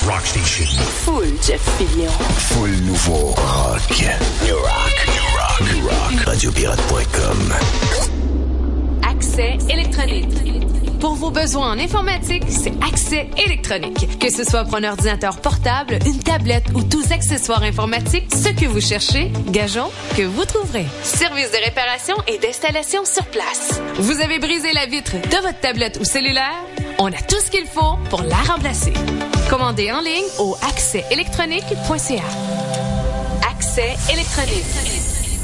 Rock Station. Full Jeff Fillion. Full nouveau rock. New rock. New rock. New rock. Radiopirate.com. Accès électronique. Pour vos besoins en informatique, c'est Accès électronique. Que ce soit pour un ordinateur portable, une tablette ou tous accessoires informatiques, ce que vous cherchez, gageons que vous trouverez. Service de réparation et d'installation sur place. Vous avez brisé la vitre de votre tablette ou cellulaire? On a tout ce qu'il faut pour la remplacer. Commandez en ligne au accèsélectronique.ca. Accès électronique.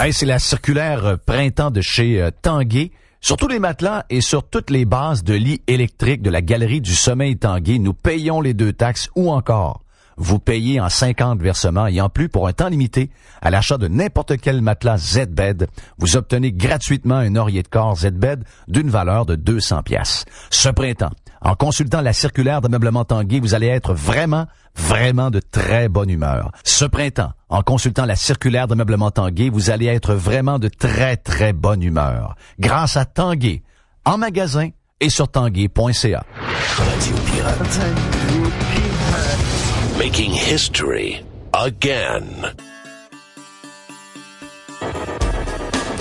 Hey, c'est la circulaire printemps de chez Tanguay. Sur tous les matelas et sur toutes les bases de lits électriques de la Galerie du Sommeil Tanguay, nous payons les 2 taxes ou encore vous payez en 50 versements et en plus pour un temps limité à l'achat de n'importe quel matelas Z-Bed, vous obtenez gratuitement un oreiller de corps Z-Bed d'une valeur de 200 pièces. Ce printemps, en consultant la circulaire d'ameublement Tanguay, vous allez être vraiment de très bonne humeur. Ce printemps, en consultant la circulaire d'ameublement Tanguay, vous allez être vraiment de très bonne humeur. Grâce à Tanguay, en magasin et sur tanguay.ca. Radio Pirate. Making history again.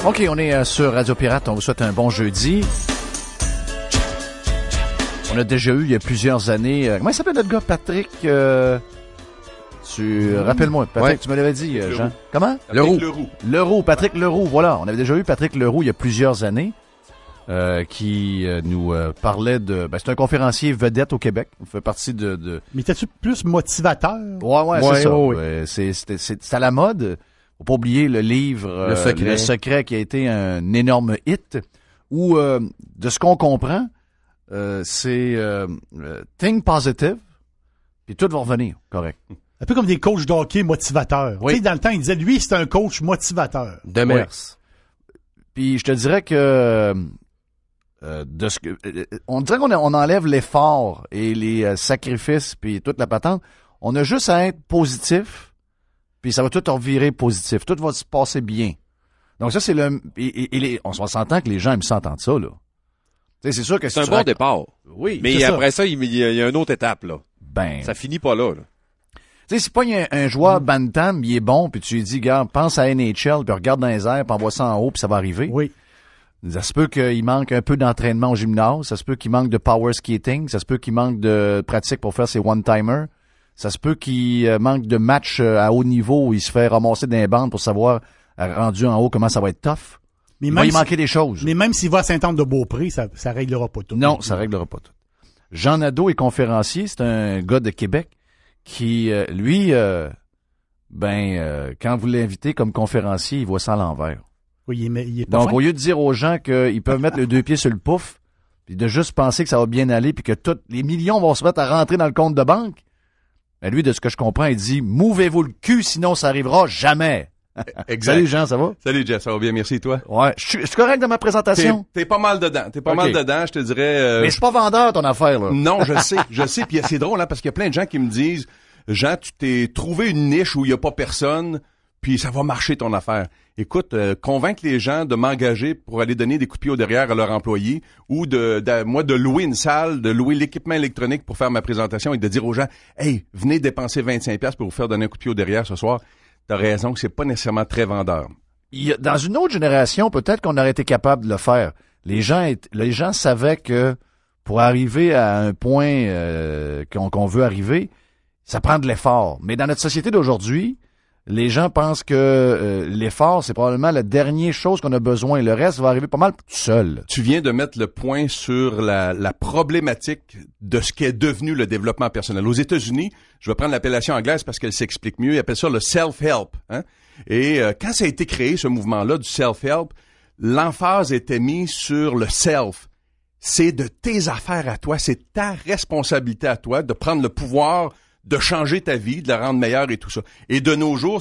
OK, on est sur Radio Pirate. On vous souhaite un bon jeudi. On a déjà eu, il y a plusieurs années... comment il s'appelle notre gars, Patrick? Rappelle-moi, Patrick, tu me l'avais dit, Jean. Comment? Leroux, Patrick Leroux, voilà. On avait déjà eu Patrick Leroux il y a plusieurs années. Qui nous parlait de... c'est un conférencier vedette au Québec. Il fait partie de... Mais t'es-tu plus motivateur? Ouais, c'est ça. Ouais. C'est à la mode. Faut pas oublier le livre Le Secret qui a été un énorme hit. Où, de ce qu'on comprend, c'est think positive, puis tout va revenir, correct. Un peu comme des coachs de hockey motivateurs. Oui. Tu sais, dans le temps, ils disaient, lui, c'est un coach motivateur. Demers. Oui. Puis je te dirais que... on dirait qu'on enlève l'effort et les sacrifices puis toute la patente. On a juste à être positif, puis ça va tout revirer positif. Tout va se passer bien. Donc ça, c'est on s'entend que les gens aiment s'entendre ça, là. Tu sais, c'est sûr que c'est un bon départ. Oui. Mais après ça, il y a une autre étape, là. Ça finit pas là. Tu sais, c'est pas un joueur bantam, il est bon, puis tu lui dis, gars, pense à NHL, puis regarde dans les airs, puis envoie ça en haut, puis ça va arriver. Oui. Ça se peut qu'il manque un peu d'entraînement au gymnase, ça se peut qu'il manque de power skating, ça se peut qu'il manque de pratique pour faire ses one-timers, ça se peut qu'il manque de matchs à haut niveau où il se fait ramasser dans les bandes pour savoir, rendu en haut, comment ça va être tough. Mais il va y manquer des choses. Mais même s'il va à Saint-Anne-de-Beaupré, ça réglera pas tout. Non, ça réglera pas tout. Jean Nadeau est conférencier, c'est un gars de Québec qui, lui, quand vous l'invitez comme conférencier, il voit ça à l'envers. Oui, il est pas Donc, fin. au lieu de dire aux gens qu'ils peuvent mettre les 2 pieds sur le pouf, puis de juste penser que ça va bien aller, puis que tous les millions vont se mettre à rentrer dans le compte de banque, lui, de ce que je comprends, il dit « Mouvez-vous le cul, sinon ça arrivera jamais. » Exact. Salut Jean, ça va? Salut Jeff, ça va bien, merci toi. Ouais, je suis correct dans ma présentation. T'es pas mal dedans, je te dirais. Mais c'est pas vendeur ton affaire là. Non, je sais, puis c'est drôle parce qu'il y a plein de gens qui me disent Jean, tu t'es trouvé une niche où il y a pas personne, puis ça va marcher ton affaire. Écoute, convaincre les gens de m'engager pour aller donner des coups de pied au derrière à leurs employés ou de louer une salle, de louer l'équipement électronique pour faire ma présentation et de dire aux gens hey, venez dépenser 25$ pour vous faire donner un coup de pied au derrière ce soir. T'as raison que c'est pas nécessairement très vendeur. Dans une autre génération, peut-être qu'on aurait été capable de le faire. Les gens savaient que pour arriver à un point qu'on veut arriver, ça prend de l'effort. Mais dans notre société d'aujourd'hui, les gens pensent que l'effort, c'est probablement la dernière chose qu'on a besoin. Le reste va arriver pas mal tout seul. Tu viens de mettre le point sur la problématique de ce qu'est devenu le développement personnel. Aux États-Unis, je vais prendre l'appellation anglaise parce qu'elle s'explique mieux, ils appellent ça le self-help. Hein? Et quand ça a été créé, ce mouvement-là du self-help, l'emphase était mise sur le self. C'est de tes affaires à toi, c'est ta responsabilité à toi de prendre le pouvoir de changer ta vie, de la rendre meilleure et tout ça. Et de nos jours,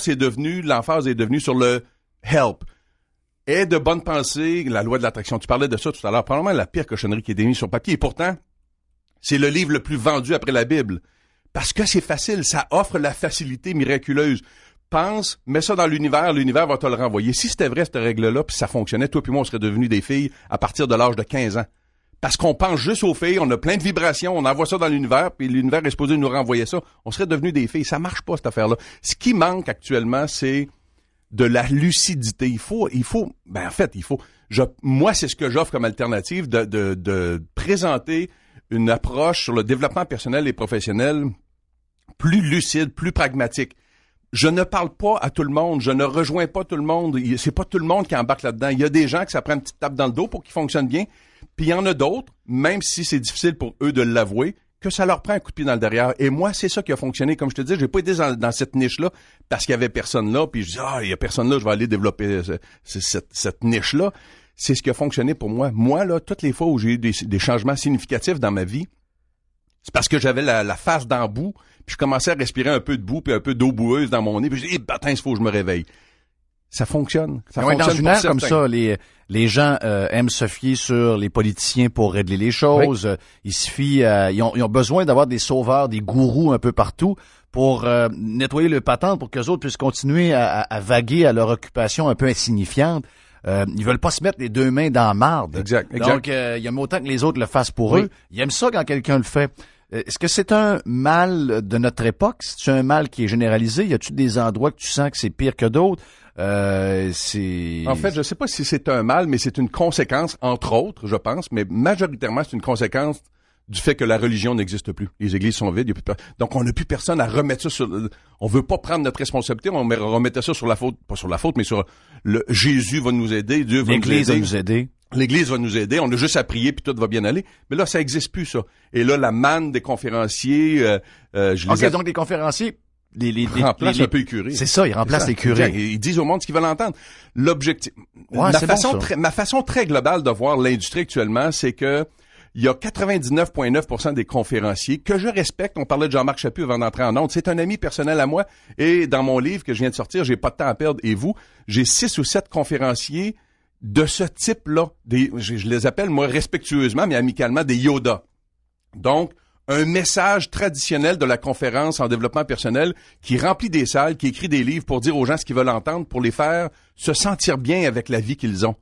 l'emphase est devenue sur le help. Et de bonne pensée, la loi de l'attraction. Tu parlais de ça tout à l'heure. Probablement la pire cochonnerie qui est démise sur papier. Et pourtant, c'est le livre le plus vendu après la Bible. Parce que c'est facile. Ça offre la facilité miraculeuse. Pense, mets ça dans l'univers va te le renvoyer. Si c'était vrai, cette règle-là, puis ça fonctionnait, toi puis moi, on serait devenus des filles à partir de l'âge de 15 ans. parce qu'on pense juste aux filles, on a plein de vibrations, on envoie ça dans l'univers, puis l'univers est supposé nous renvoyer ça. On serait devenus des filles. Ça marche pas, cette affaire-là. Ce qui manque actuellement, c'est de la lucidité. Moi, c'est ce que j'offre comme alternative, de présenter une approche sur le développement personnel et professionnel plus lucide, plus pragmatique. Je ne parle pas à tout le monde, je ne rejoins pas tout le monde, c'est pas tout le monde qui embarque là-dedans. Il y a des gens que ça prend une petite tape dans le dos pour qu'ils fonctionnent bien, puis il y en a d'autres, même si c'est difficile pour eux de l'avouer, que ça leur prend un coup de pied dans le derrière. Et moi, c'est ça qui a fonctionné. Comme je te dis, j'ai pas été dans cette niche-là parce qu'il y avait personne là, puis je dis, il y a personne là, je vais aller développer cette niche-là. C'est ce qui a fonctionné pour moi. Moi, là, toutes les fois où j'ai eu des changements significatifs dans ma vie, c'est parce que j'avais la face dans le bout, puis je commençais à respirer un peu de boue, puis un peu d'eau boueuse dans mon nez, puis je dis, il faut que je me réveille. Ça fonctionne. Ça fonctionne dans une ère comme ça, les gens aiment se fier sur les politiciens pour régler les choses. Oui. Il suffit, ils ont besoin d'avoir des sauveurs, des gourous un peu partout pour nettoyer le patente pour qu'eux autres puissent continuer à vaguer à leur occupation un peu insignifiante. Ils veulent pas se mettre les deux mains dans la marde. Exact. Donc, il y a autant que les autres le fassent pour eux. Ils aiment ça quand quelqu'un le fait. Est-ce que c'est un mal de notre époque? C'est un mal qui est généralisé? Y a-tu des endroits que tu sens que c'est pire que d'autres? En fait, je sais pas si c'est un mal, mais c'est une conséquence, entre autres, je pense, mais majoritairement, c'est une conséquence du fait que la religion n'existe plus. Les églises sont vides, donc on n'a plus personne à remettre ça sur... On veut pas prendre notre responsabilité, on remettait ça sur la faute, pas sur la faute, mais sur le Jésus va nous aider, Dieu va nous aider. L'Église va nous aider. L'Église va nous aider, on a juste à prier puis tout va bien aller. Mais là, ça existe plus, ça. Et là, la manne des conférenciers, donc les conférenciers, remplacent un peu les curés. C'est ça, ils remplacent les curés. Ils disent au monde ce qu'ils veulent entendre. L'objectif, ma façon très globale de voir l'industrie actuellement, c'est que il y a 99,9% des conférenciers que je respecte. On parlait de Jean-Marc Chaput avant d'entrer en ondes. C'est un ami personnel à moi. Et dans mon livre que je viens de sortir, j'ai pas de temps à perdre. Et vous, j'ai 6 ou 7 conférenciers de ce type-là. Je les appelle, moi, respectueusement, mais amicalement, des Yoda. Donc, un message traditionnel de la conférence en développement personnel qui remplit des salles, qui écrit des livres pour dire aux gens ce qu'ils veulent entendre, pour les faire se sentir bien avec la vie qu'ils ont.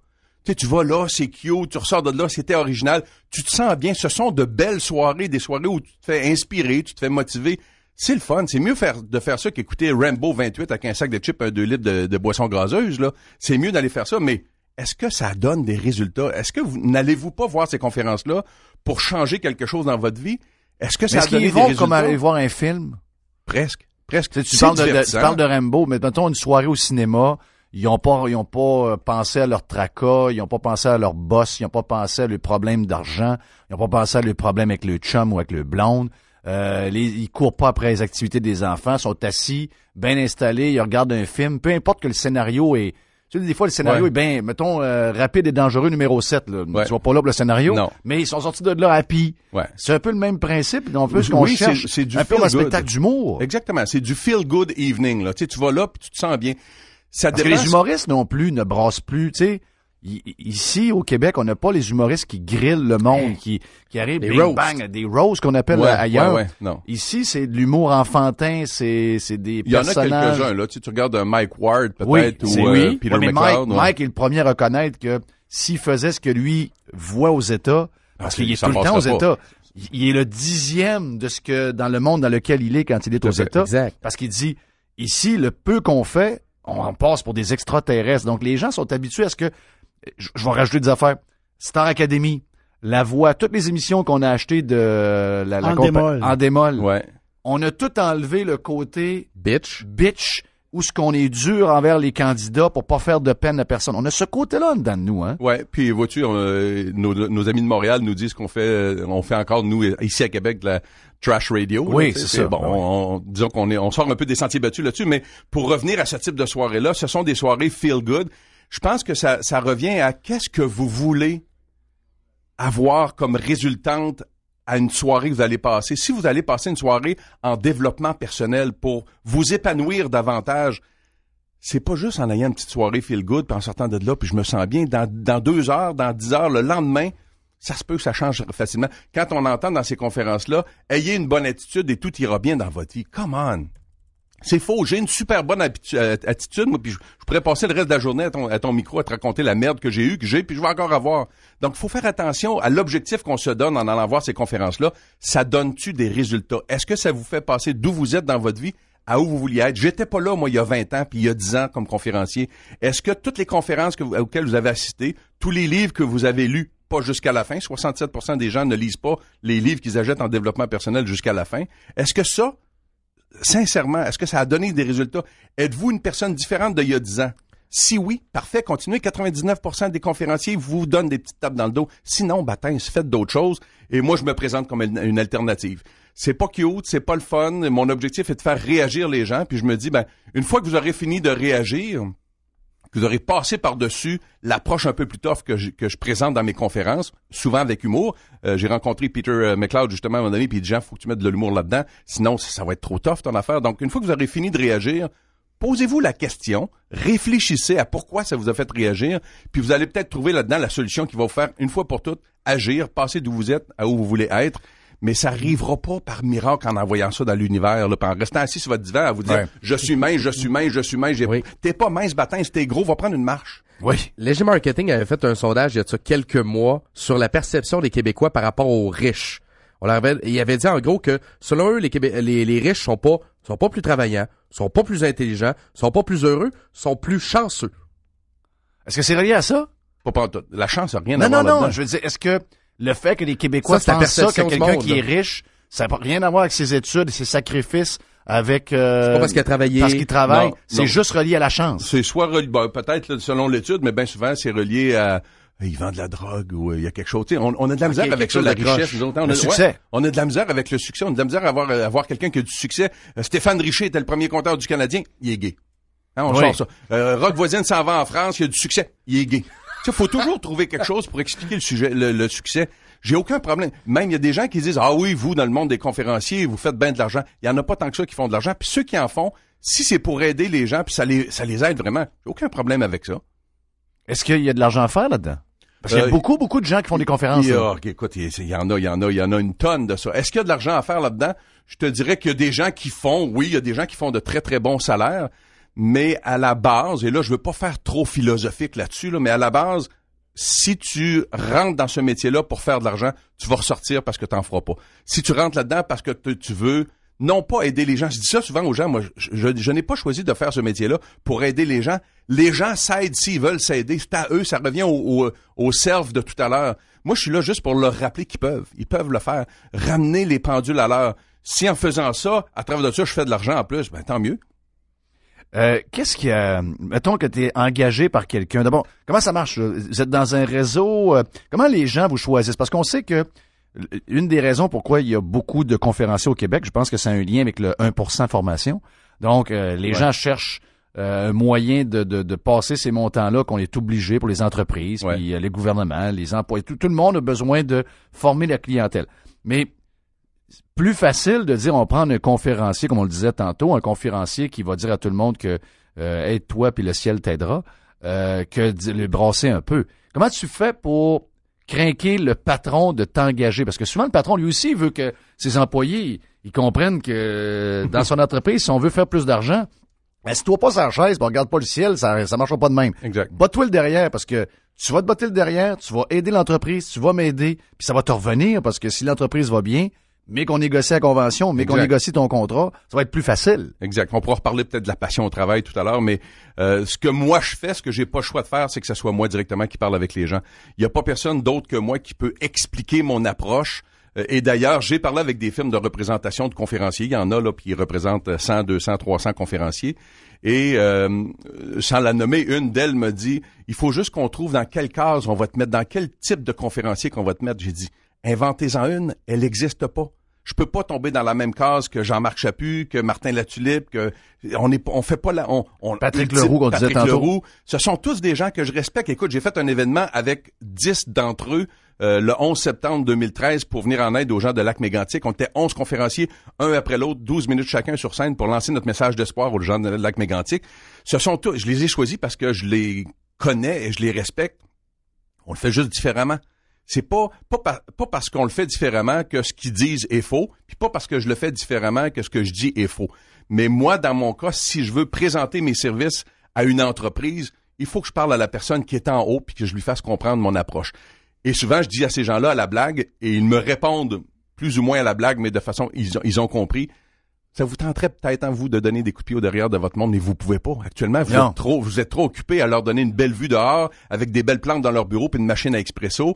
Tu vas là, c'est cute, tu ressors de là, c'était original, tu te sens bien. Ce sont de belles soirées, des soirées où tu te fais inspirer, tu te fais motiver. C'est le fun. C'est mieux de faire ça qu'écouter Rambo 28 avec un sac de chips, 2 litres de boissons gazeuses, là. C'est mieux d'aller faire ça, mais est-ce que ça donne des résultats? Est-ce que n'allez-vous pas voir ces conférences-là pour changer quelque chose dans votre vie? Est-ce que ça a donné des résultats? Comme aller voir un film? Presque. Tu parles de Rambo, mais mettons une soirée au cinéma, ils ont pas pensé à leur tracas, ils ont pas pensé à leur boss, ils ont pas pensé à leurs problèmes d'argent, ils ont pas pensé à leurs problèmes avec le chum ou avec le blonde. Ils courent pas après les activités des enfants, sont assis, bien installés, ils regardent un film, peu importe que le scénario est... Tu sais, des fois, le scénario est bien, mettons, rapide et dangereux numéro 7, là. Tu vas pas là pour le scénario. Non. Mais ils sont sortis de là happy. Ouais. C'est un peu le même principe, un peu ce qu'on cherche. C'est du un peu un spectacle d'humour. Exactement. C'est du feel good evening, là. Tu sais, tu vas là puis tu te sens bien. Parce que les humoristes non plus ne brassent plus, tu sais. Ici, au Québec, on n'a pas les humoristes qui grillent le monde, qui arrivent, des roasts qu'on appelle ailleurs. Non. Ici, c'est de l'humour enfantin, c'est des personnages. Il y en a quelques-uns, là. Tu regardes Mike Ward, peut-être, ou Peter McLeod. Mike est le premier à reconnaître que s'il faisait ce que lui voit aux États, parce qu'il est tout le temps aux États, il est le 10e de ce que, dans le monde dans lequel il est quand il est aux États. Exact. Parce qu'il dit, ici, le peu qu'on fait, on en passe pour des extraterrestres. Donc, les gens sont habitués à ce que, je vais rajouter des affaires. Star Academy, La Voix, toutes les émissions qu'on a achetées de en démol. Ouais. On a tout enlevé le côté bitch, où ce qu'on est dur envers les candidats pour pas faire de peine à personne. On a ce côté-là dedans de nous, hein. Ouais. Puis vois-tu, nos amis de Montréal nous disent qu'on fait encore nous ici à Québec de la trash radio. Oui, là, c'est ça. Bon, disons on sort un peu des sentiers battus là-dessus, mais pour revenir à ce type de soirée-là, ce sont des soirées feel good. Je pense que ça revient à qu'est-ce que vous voulez avoir comme résultante à une soirée que vous allez passer. Si vous allez passer une soirée en développement personnel pour vous épanouir davantage, c'est pas juste en ayant une petite soirée feel good puis en sortant de là puis je me sens bien. Dans 2 heures, dans 10 heures, le lendemain, ça se peut que ça change facilement. Quand on entend dans ces conférences-là, ayez une bonne attitude et tout ira bien dans votre vie. Come on! C'est faux. J'ai une super bonne attitude, moi, puis je pourrais passer le reste de la journée à ton micro à te raconter la merde que j'ai eue, puis je vais encore avoir. Donc, il faut faire attention à l'objectif qu'on se donne en allant voir ces conférences-là. Ça donne-tu des résultats? Est-ce que ça vous fait passer d'où vous êtes dans votre vie à où vous vouliez être? J'étais pas là, moi, il y a 20 ans, puis il y a 10 ans comme conférencier. Est-ce que toutes les conférences auxquelles vous avez assisté, tous les livres que vous avez lus, pas jusqu'à la fin, 67% des gens ne lisent pas les livres qu'ils achètent en développement personnel jusqu'à la fin. Est-ce que ça, sincèrement, est-ce que ça a donné des résultats? Êtes-vous une personne différente d'il y a 10 ans? Si oui, parfait, continuez. 99% des conférenciers vous donnent des petites tapes dans le dos. Sinon, faites d'autres choses. Et moi, je me présente comme une alternative. C'est pas cute, c'est pas le fun. Mon objectif est de faire réagir les gens. Puis je me dis, une fois que vous aurez fini de réagir, que vous aurez passé par-dessus l'approche un peu plus tough que je présente dans mes conférences, souvent avec humour. J'ai rencontré Peter McLeod justement à un moment donné, puis il dit, Jean, faut que tu mettes de l'humour là-dedans, sinon ça va être trop tough ton affaire. Donc, une fois que vous aurez fini de réagir, posez-vous la question, réfléchissez à pourquoi ça vous a fait réagir, puis vous allez peut-être trouver là-dedans la solution qui va vous faire, une fois pour toutes, agir, passer d'où vous êtes à où vous voulez être. Mais ça arrivera pas par miracle en envoyant ça dans l'univers, là, en restant assis sur votre divan à vous dire je suis mince. T'es pas mince, bâtin, si t'es gros, va prendre une marche. Oui. Léger Marketing avait fait un sondage il y a quelques mois sur la perception des Québécois par rapport aux riches. Il avait dit en gros que selon eux, les riches sont pas plus travaillants, sont pas plus intelligents, sont pas plus heureux, sont plus chanceux. Est-ce que c'est relié à ça? Pas tout. La chance n'a rien à voir là-dedans. Non, je veux dire, est-ce que le fait que les Québécois pensent ça, que quelqu'un qui est riche, ça n'a rien à voir avec ses études et ses sacrifices, avec c'est pas parce qu'il a travaillé. Parce qu'il travaille. C'est juste relié à la chance. C'est soit relié, peut-être là, selon l'étude, mais bien souvent c'est relié à il vend de la drogue ou il y a quelque chose. On a de la misère avec ça, la richesse. Le succès. On a de la misère avec le succès. On a de la misère à avoir quelqu'un qui a du succès. Stéphane Richer était le premier compteur du Canadien. Il est gay. On sort ça. Rock Voisine s'en va en France. Il a du succès. Il est gay. Il faut toujours trouver quelque chose pour expliquer le succès. J'ai aucun problème. Même, il y a des gens qui disent, ah oui, vous, dans le monde des conférenciers, vous faites bien de l'argent. Il y en a pas tant que ça qui font de l'argent. Puis ceux qui en font, si c'est pour aider les gens, puis ça les aide vraiment, j'ai aucun problème avec ça. Est-ce qu'il y a de l'argent à faire là-dedans? Parce qu'il y a beaucoup de gens qui font des conférences. Écoute, il y en a une tonne de ça. Est-ce qu'il y a de l'argent à faire là-dedans? Je te dirais qu'il y a des gens qui font, oui, il y a des gens qui font de très, très bons salaires, mais à la base, et là, je veux pas faire trop philosophique là-dessus, là, mais à la base, si tu rentres dans ce métier-là pour faire de l'argent, tu vas ressortir parce que t'en feras pas. Si tu rentres là-dedans parce que tu veux non pas aider les gens, je dis ça souvent aux gens, moi, je n'ai pas choisi de faire ce métier-là pour aider les gens. Les gens s'aident s'ils veulent s'aider. C'est à eux, ça revient au self de tout à l'heure. Moi, je suis là juste pour leur rappeler qu'ils peuvent. Ils peuvent le faire. Ramener les pendules à l'heure. Si en faisant ça, à travers de ça, je fais de l'argent en plus, tant mieux. Qu'est-ce qu'il y a? Mettons que tu es engagé par quelqu'un. D'abord, comment ça marche? Vous êtes dans un réseau. Comment les gens vous choisissent? Parce qu'on sait que une des raisons pourquoi il y a beaucoup de conférenciers au Québec, je pense que c'est un lien avec le 1% formation. Donc, les gens cherchent un moyen de passer ces montants-là qu'on est obligé pour les entreprises, puis les gouvernements, les employés. Tout le monde a besoin de former la clientèle. Mais plus facile de dire on prend un conférencier, comme on le disait tantôt, un conférencier qui va dire à tout le monde que aide-toi puis le ciel t'aidera, que de le brasser un peu. Comment tu fais pour craquer le patron de t'engager? Parce que souvent, le patron, lui aussi, veut que ses employés ils comprennent que dans son entreprise, si on veut faire plus d'argent, assis-toi pas sur la chaise, regarde pas le ciel, ça marchera pas de même. Exact. Batte-toi le derrière, parce que tu vas te botter le derrière, tu vas aider l'entreprise, tu vas m'aider, puis ça va te revenir, parce que si l'entreprise va bien, mais qu'on négocie la convention, mais qu'on négocie ton contrat, ça va être plus facile. Exact. On pourra reparler peut-être de la passion au travail tout à l'heure, mais ce que moi je fais, ce que j'ai pas le choix de faire, c'est que ce soit moi directement qui parle avec les gens. Il y a pas personne d'autre que moi qui peut expliquer mon approche. Et d'ailleurs, j'ai parlé avec des firmes de représentation de conférenciers. Il y en a là qui représentent 100, 200, 300 conférenciers. Et sans la nommer, une d'elles me dit, il faut juste qu'on trouve dans quelle case on va te mettre, dans quel type de conférencier qu'on va te mettre. J'ai dit, inventez-en une, elle n'existe pas. Je peux pas tomber dans la même case que Jean-Marc Chaput, que Martin Latulippe, que on fait pas Patrick Leroux qu'on disait tantôt. Leroux, ce sont tous des gens que je respecte. Écoute, j'ai fait un événement avec 10 d'entre eux le 11 septembre 2013 pour venir en aide aux gens de Lac-Mégantic. On était 11 conférenciers, un après l'autre, 12 minutes chacun sur scène pour lancer notre message d'espoir aux gens de Lac-Mégantic. Ce sont tous, je les ai choisis parce que je les connais et je les respecte. On le fait juste différemment. C'est pas parce qu'on le fait différemment que ce qu'ils disent est faux, puis pas parce que je le fais différemment que ce que je dis est faux. Mais moi, dans mon cas, si je veux présenter mes services à une entreprise, il faut que je parle à la personne qui est en haut puis que je lui fasse comprendre mon approche. Et souvent, je dis à ces gens-là à la blague et ils me répondent plus ou moins à la blague, mais de façon, ils ont compris. Ça vous tenterait peut-être en vous de donner des coups de pied au derrière de votre monde, mais vous pouvez pas. Actuellement, vous êtes trop occupés à leur donner une belle vue dehors avec des belles plantes dans leur bureau puis une machine à expresso.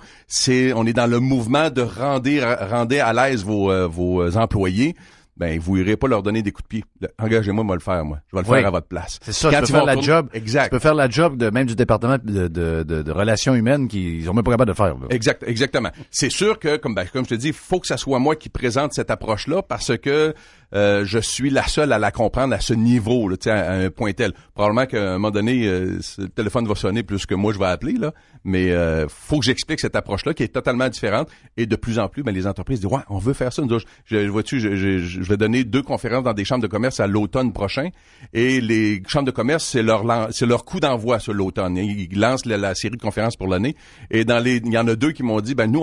On est dans le mouvement de rendre à l'aise vos employés. Ben, vous irez pas leur donner des coups de pied. Engagez-moi, moi le faire, moi. Je vais le faire à votre place. C'est ça, tu peux faire la job. Exact. Tu peux faire la job même du département de relations humaines ils ont même pas capable de faire, là. Exactement. C'est sûr que, comme je te dis, faut que ça soit moi qui présente cette approche-là parce que, je suis la seule à la comprendre à ce niveau, là, à un point tel. Probablement qu'à un moment donné, le téléphone va sonner plus que moi je vais appeler, là. Mais, faut que j'explique cette approche-là qui est totalement différente. Et de plus en plus, les entreprises disent, ouais, on veut faire ça. Nous autres, je vais donner 2 conférences dans des chambres de commerce à l'automne prochain. Et les chambres de commerce, c'est leur coup d'envoi sur l'automne. Ils lancent la série de conférences pour l'année. Et il y en a 2 qui m'ont dit, nous,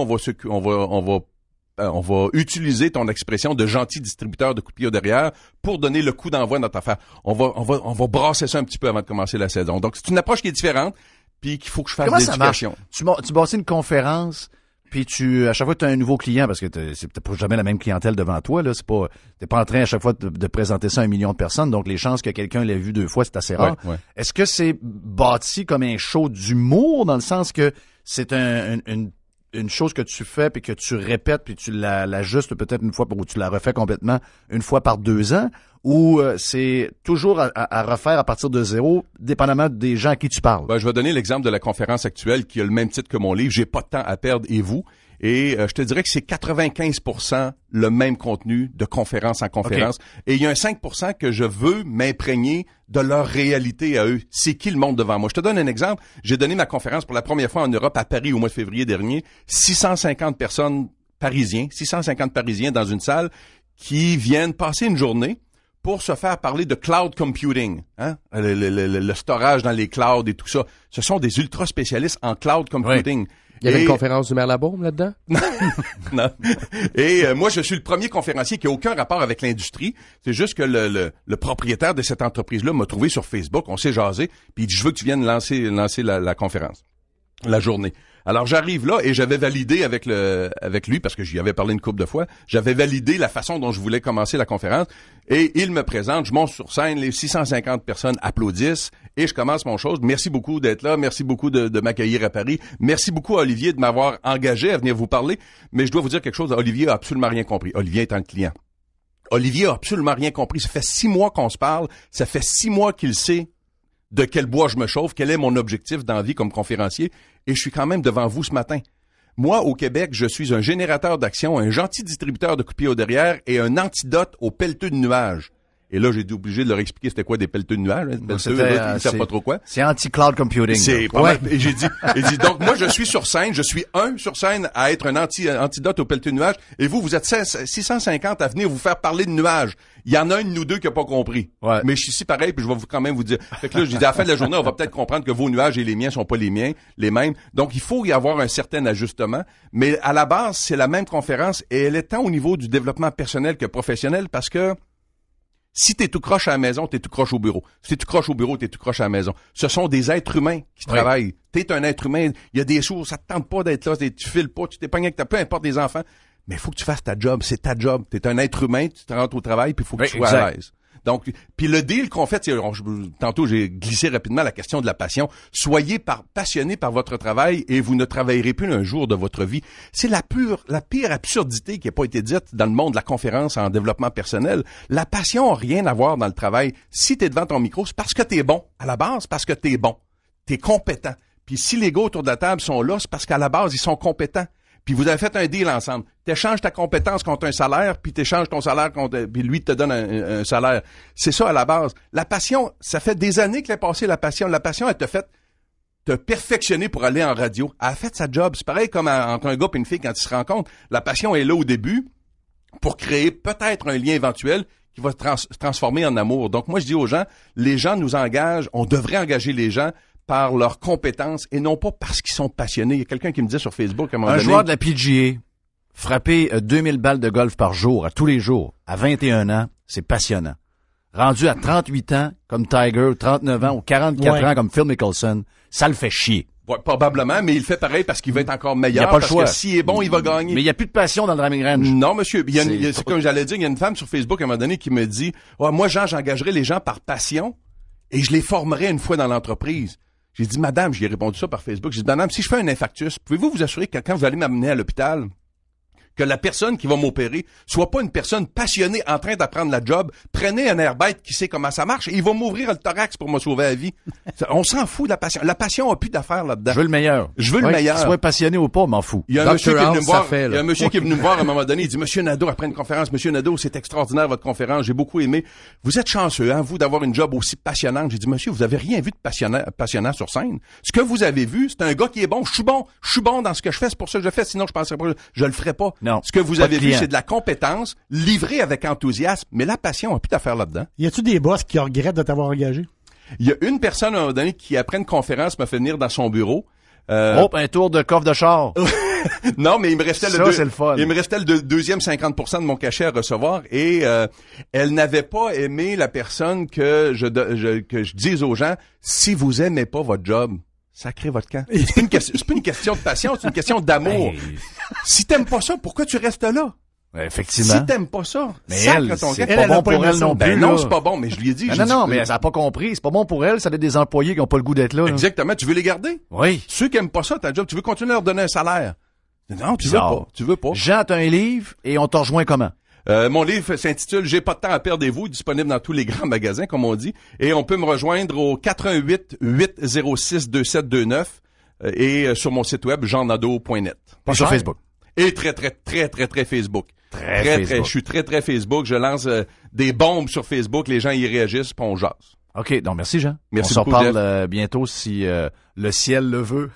on va utiliser ton expression de gentil distributeur de coups de pied au derrière pour donner le coup d'envoi de notre affaire. On va brasser ça un petit peu avant de commencer la saison. Donc, c'est une approche qui est différente, puis qu'il faut que je fasse de l'éducation. Tu bâtis une conférence, puis à chaque fois tu as un nouveau client, parce que c'est pas jamais la même clientèle devant toi, là. T'es pas en train à chaque fois de présenter ça à 1 million de personnes, donc les chances que quelqu'un l'ait vu 2 fois, c'est assez rare. Ouais. Est-ce que c'est bâti comme un show d'humour, dans le sens que c'est une chose que tu fais puis que tu répètes puis tu l'ajustes peut-être une fois ou tu la refais complètement une fois par 2 ans, ou c'est toujours à refaire à partir de zéro, dépendamment des gens à qui tu parles? Je vais donner l'exemple de la conférence actuelle qui a le même titre que mon livre, J'ai pas de temps à perdre et vous. Et je te dirais que c'est 95% le même contenu de conférence en conférence. Okay. Et il y a un 5% que je veux m'imprégner de leur réalité à eux. C'est qui le monde devant moi? Je te donne un exemple. J'ai donné ma conférence pour la première fois en Europe à Paris au mois de février dernier. 650 Parisiens dans une salle qui viennent passer une journée pour se faire parler de cloud computing, hein? Le storage dans les clouds et tout ça. Ce sont des ultra spécialistes en cloud computing. Oui. Il y avait une conférence du maire Labaume là-dedans? Non. Et moi, je suis le premier conférencier qui a aucun rapport avec l'industrie. C'est juste que le propriétaire de cette entreprise-là m'a trouvé sur Facebook, on s'est jasé, puis il dit, je veux que tu viennes lancer la conférence, la journée. Alors j'arrive là et j'avais validé avec lui, parce que j'y avais parlé une couple de fois, j'avais validé la façon dont je voulais commencer la conférence, et il me présente, je monte sur scène, les 650 personnes applaudissent et je commence mon chose. Merci beaucoup d'être là, merci beaucoup de m'accueillir à Paris, merci beaucoup à Olivier de m'avoir engagé à venir vous parler, mais je dois vous dire quelque chose, Olivier a absolument rien compris. Olivier étant le client. Olivier a absolument rien compris. Ça fait 6 mois qu'on se parle, ça fait 6 mois qu'il sait de quel bois je me chauffe, quel est mon objectif dans la vie comme conférencier, et je suis quand même devant vous ce matin. Moi, au Québec, je suis un générateur d'action, un gentil distributeur de coups de pied au derrière et un antidote aux pelleteux de nuages. Et là, j'ai été obligé de leur expliquer c'était quoi des pelleteux de nuages. Pelleteux, ils ne savent pas trop quoi. C'est anti-cloud computing. C'est pas mal. Et j'ai dit, donc moi, je suis sur scène, sur scène à être un antidote aux pelleteux de nuages, et vous êtes 650 à venir vous faire parler de nuages. Il y en a une ou deux qui a pas compris. Ouais. Mais je suis ici pareil, puis je vais quand même vous dire. Fait que là, je dis, à la fin de la journée, on va peut-être comprendre que vos nuages et les miens sont pas les miens, les mêmes. Donc, il faut y avoir un certain ajustement. Mais à la base, c'est la même conférence, et elle est tant au niveau du développement personnel que professionnel, parce que si t'es tout croche à la maison, t'es tout croche au bureau. Si t'es tout croche au bureau, t'es tout croche à la maison. Ce sont des êtres humains qui travaillent. T'es un être humain. Il y a des choses, ça te tente pas d'être là, tu files pas, tu t'es pogné avec peu importe des enfants. Mais il faut que tu fasses ta job. C'est ta job. T'es un être humain, tu te rentres au travail, puis il faut que tu sois à l'aise. Donc, puis le deal qu'on fait, tantôt j'ai glissé rapidement la question de la passion. Soyez passionnés par votre travail et vous ne travaillerez plus un jour de votre vie. C'est la pire absurdité qui n'a pas été dite dans le monde de la conférence en développement personnel. La passion n'a rien à voir dans le travail. Si t'es devant ton micro, c'est parce que t'es bon. À la base, parce que t'es bon. T'es compétent. Puis si les gars autour de la table sont là, c'est parce qu'à la base, ils sont compétents. Puis vous avez fait un deal ensemble. T'échanges ta compétence contre un salaire, puis t'échanges ton salaire contre, puis lui te donne un salaire. C'est ça à la base. La passion, ça fait des années qu'elle est passée, la passion. La passion, elle te perfectionner pour aller en radio. Elle a fait sa job. C'est pareil comme entre un gars et une fille quand ils se rencontrent. La passion est là au début pour créer peut-être un lien éventuel qui va se transformer en amour. Donc moi, je dis aux gens, les gens nous engagent, on devrait engager les gens par leurs compétences et non pas parce qu'ils sont passionnés. Il y a quelqu'un qui me disait sur Facebook à un moment donné, joueur de la PGA, frapper 2000 balles de golf par jour, à tous les jours, à 21 ans, c'est passionnant. Rendu à 38 ans, comme Tiger, 39 ans ou 44 ans, comme Phil Mickelson, ça le fait chier. Ouais, probablement, mais il fait pareil parce qu'il va être encore meilleur. Il n'y a pas le parce choix. Que s'il est bon, il va gagner. Mais il n'y a plus de passion dans le driving range. Non, monsieur. C'est comme j'allais dire, il y a une femme sur Facebook à un moment donné qui me dit, moi, Jean, j'engagerai les gens par passion et je les formerai une fois dans l'entreprise. J'ai dit, madame, j'ai répondu ça par Facebook. J'ai dit, madame, si je fais un infarctus, pouvez-vous vous assurer que quand vous allez m'amener à l'hôpital, que la personne qui va m'opérer soit pas une personne passionnée en train d'apprendre la job. Prenez un air bête qui sait comment ça marche et il va m'ouvrir le thorax pour me sauver la vie. On s'en fout de la passion. La passion a plus d'affaires là-dedans. Je veux le meilleur. Je veux le meilleur. Qu'il soit passionné ou pas, m'en fous. Il y a un monsieur qui est venu me voir. Il y a un monsieur qui est venu me voir à un moment donné. Il dit, Monsieur Nadeau, après une conférence, Monsieur Nadeau, c'est extraordinaire votre conférence. J'ai beaucoup aimé. Vous êtes chanceux, hein, vous, d'avoir une job aussi passionnante. J'ai dit, Monsieur, vous avez rien vu de passionnant sur scène. Ce que vous avez vu, c'est un gars qui est bon. Je suis bon dans ce que je fais. C'est pour ça que je le fais. Sinon, je penserais pas, je le ferais pas. Non. Ce que vous avez vu, c'est de la compétence, livrée avec enthousiasme, mais la passion a plus d'affaires là-dedans. Y a-tu des boss qui regrettent de t'avoir engagé? Il y a une personne à un moment donné qui, après une conférence, m'a fait venir dans son bureau. Un tour de coffre de char. Non, mais il me restait c'est le fun. Il me restait le deuxième 50% de mon cachet à recevoir et elle n'avait pas aimé la personne que je dise aux gens, si vous aimez pas votre job, sacrez votre camp. C'est pas une question de passion, c'est une question d'amour. Hey. Si t'aimes pas ça, pourquoi tu restes là? Effectivement. Si t'aimes pas ça, mais sacre ton c'est camp. pas bon pour elle non plus. Ben non, c'est pas bon, mais je lui ai dit. Non, mais elle a pas compris. C'est pas bon pour elle, ça a des employés qui ont pas le goût d'être là. Exactement, tu veux les garder? Oui. Ceux qui aiment pas ça, ta job, tu veux continuer à leur donner un salaire. Non, tu veux pas. Jean, t'as un livre et on t'en rejoint comment? Mon livre s'intitule « J'ai pas de temps à perdre et vous », disponible dans tous les grands magasins, comme on dit. Et on peut me rejoindre au 88-806-2729 et sur mon site web, jeannadeau.net. Pas sur Facebook. Et très Facebook. Très, je suis très Facebook. Je lance des bombes sur Facebook. Les gens y réagissent, puis on jase. OK. Donc, merci, Jean. Merci on beaucoup, s'en parle bientôt si le ciel le veut.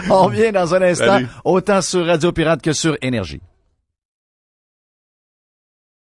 On revient dans un instant, Salut. autant sur Radio Pirate que sur Énergie.